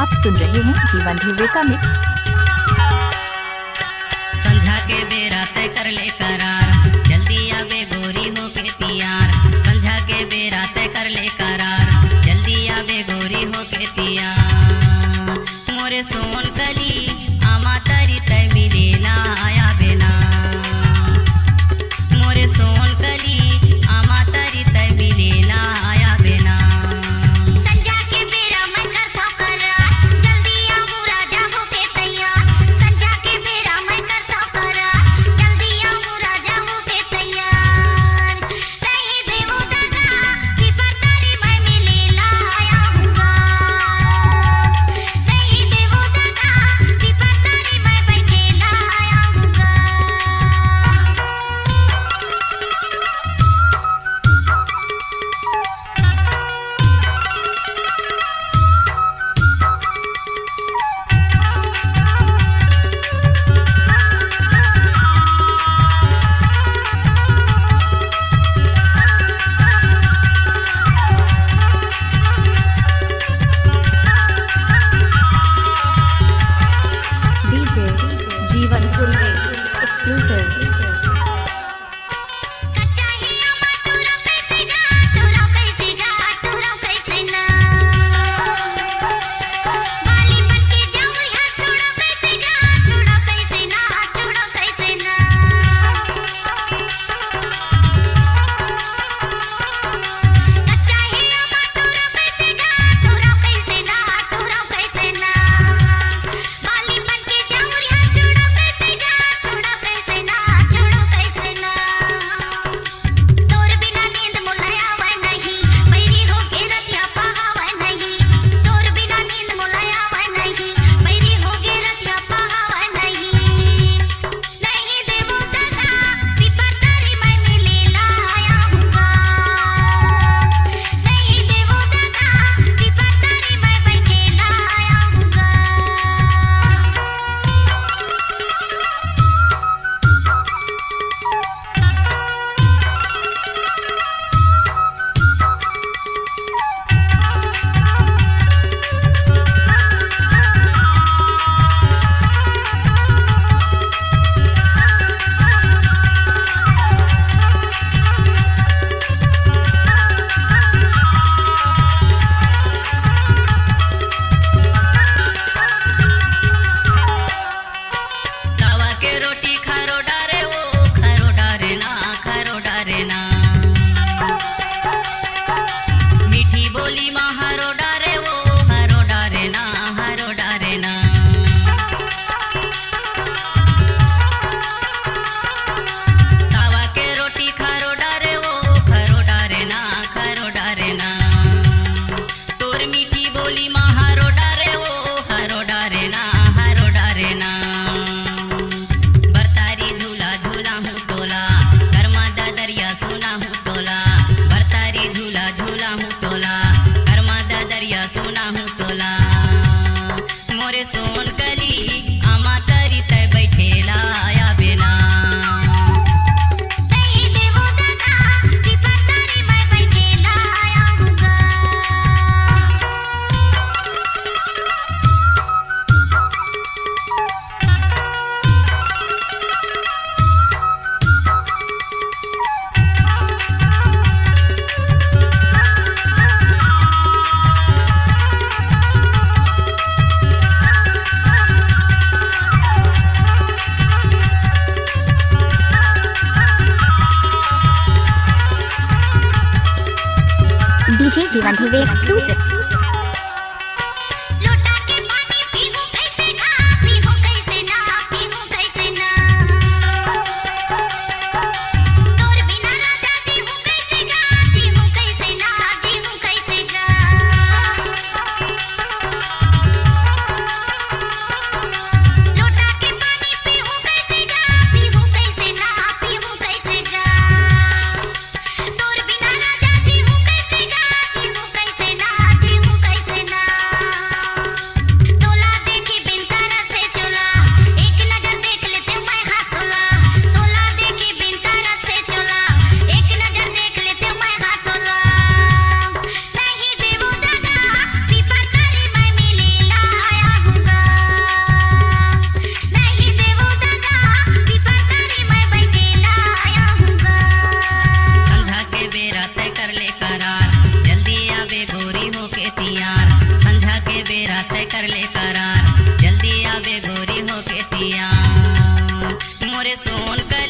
आप सुन रहे हैं जीवन ध्रुवे का मिक्स। संझा के बेरा तय कर ले करार, जल्दी आवे गोरी हो के तियार। संझा के बेरा तय कर ले करार, जल्दी आवे गोरी हो के तियार। मोरे सोन कली आमा तरी तय मिले ना आया बिना। मोरे सोन कली आमा तरी तय मिले ना आया बिना। संझा के बेरा मैं करता करार, जल्दी आऊं राजा हो के तैयार। संझा के बेरा मैं करता करार, जल्दी आऊं राजा हो के तैयार। नहीं देवो दादा पीपर तारी मैं मिले ला आया हूँगा। नहीं देवो दादा पीपर तारी मैं बैठे ला आया हूँगा। डीजे जीवन ध्रुवे एक्सक्लूसिव। कच्चा ही अम्मा तोरा कैसे गा, तोरा कैसे गा, तोरा कैसे ना। बाली बन के जाऊं यहाँ छोड़ो कैसे गा, छोड़ो कैसे ना, छोड़ो कैसे ना। कच्चा ही अम्मा तोरा कैसे गा, तोरा कैसे ना, तोरा कैसे ना। बाली बन के जाऊं यहाँ छोड़ो कैसे गा, छोड़ो कैसे ना, छोड़ो कैसे ना। तोर बिना नींद मुलाया वह नहीं, बैरी हो के रतिया पहावा नहीं। तोर बिना नींद मुलाया वह नहीं, बैरी हो के रतिया पहावा नहीं। नहीं देवो दादा पीपर तारी मैं मिले ला आया हूँगा। नहीं देवो दादा पीपर तारी मैं बैठे ला आया हूँगा। तवा के रोटी खारो डारे ओ खारो डारे ना, खारो डारे ना। मीठी बोली माँ हारो डारे ओ हारो डारे ना, हारो डारे ना। तवा के रोटी खारो डारे ओ खारो डारे ना, खारो डारे ना। तोर मीठी बोली माँ हारो डारे ओ हारो डारे ना, हारो डारे ना। बरतारी झूला झूला हूँ तोला, कर्मा दरिया सुना हूँ तोला। बरतारी झूला झूला हूँ तोला, कर्मा दरिया सुना हूँ तोला। मोरे सोन कली आमा तरी तय बैठेला आया बिना। नहीं देवो दादा पीपर तारी मैं बैठे ला आया हूँगा। डीजे जीवन ध्रुवे एक्सक्लूसिव। लोटा के पानी पीहूं कैसे गा, पीहूं कैसे ना, पीहूं कैसे ना। तोर बिना राजा जी हूँ कैसे गा, जी हूँ कैसे ना, जी हूँ कैसे गा। लोटा के पानी पीहूं कैसे गा, पीहूं कैसे ना, पीहूं कैसे गा। तोर बिना राजा जी हूँ कैसे गा, जी हूँ कैसे ना, जी बेरा तय कर ले करार जल्दी आवे गोरी हो के तियार मोरे सोन कली